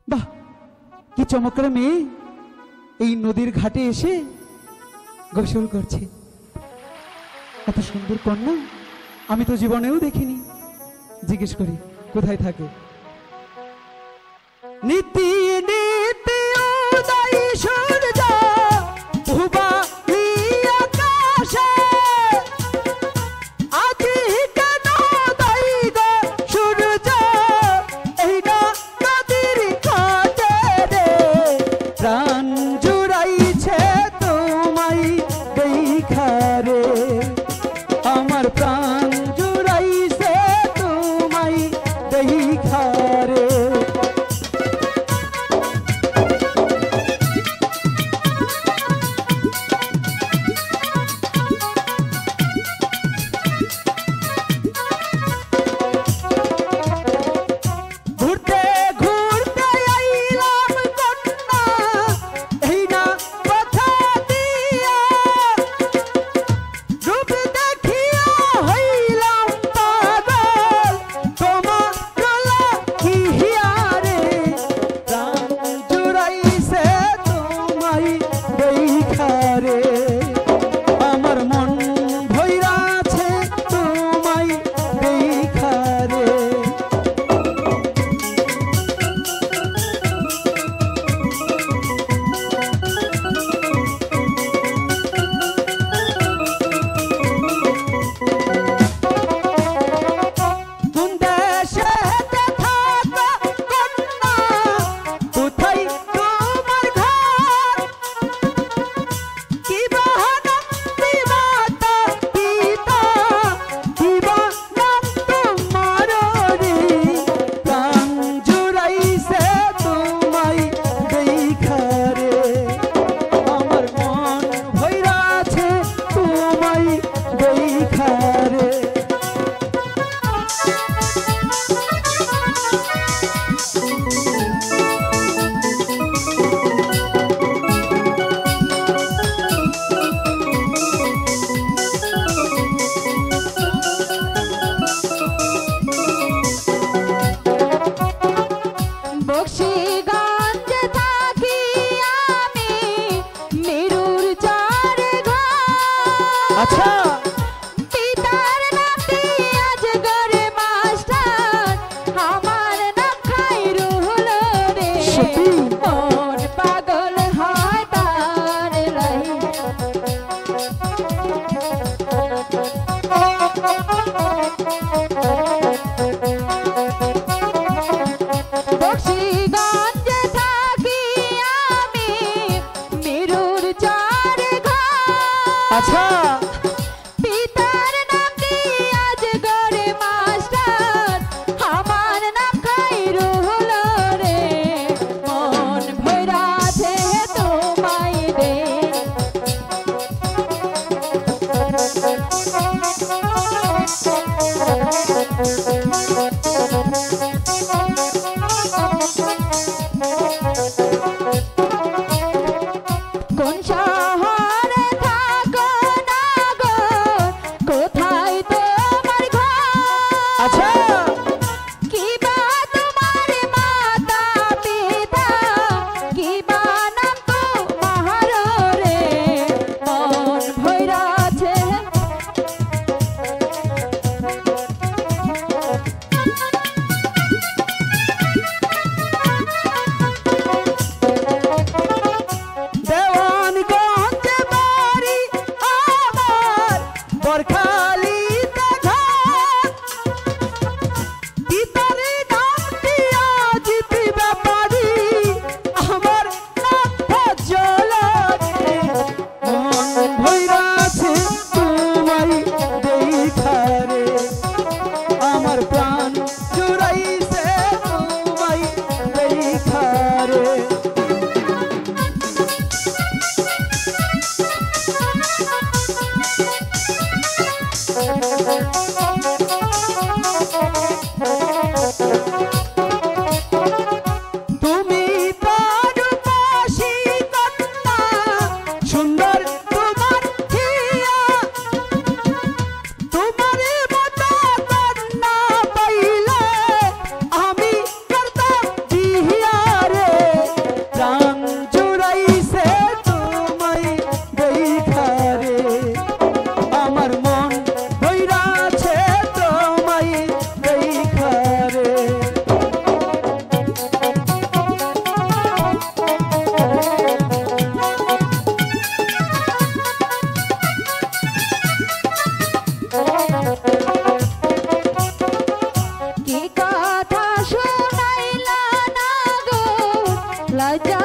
বাহ, কি চমৎকার মেয়ে এই নদীর ঘাটে এসে গোসল করছে। এত সুন্দর কন্যা আমি তো জীবনেও দেখিনি। জিজ্ঞেস করি কোথায় থাকে। নীতি নীতি উদয় সূর্য পূবালি আকাশে, আজি কেন উদয় গো সূর্য এই নদীর ঘাটে রে, প্রাণ জুড়াইছে তোমায় দেখা রে, আমার প্রাণ জুড়াইছে তোমায় দেখা রে। ঘুরতে ঘুরতে আইলাম কন্যা এই না কথা দিয়া, রূপ দেখিয়া হইলাম পাগল তোমার লাগিয়া রে, প্রাণ জুড়াইছে তোমায় দেখা রে, আমার মন ভইরাছে তোমায় দেখা রে। কোন দেশেতে থাকো কন্যা, কোথায় তোমার ঘর, কি বাহানাম বিমাতা পিতা, কি বানাম তোমার রে, প্রাণ জুড়াইছে তোমায় দেখা রে, আমার মন ভইরাছে তোমায় দেখা রে। বক্সিগঞ্জে থাকি আমি, মেরুর চারে ঘর, আচ্ছা, পিতার নাতি আজগর মাস্টার, আমার নাম খাইরুল রে, সত্যি? মন পাগল হয় তার লাই। বক্সিগঞ্জে থাকি আমি, মেরুর চারে ঘর, আচ্ছা, লজ্জা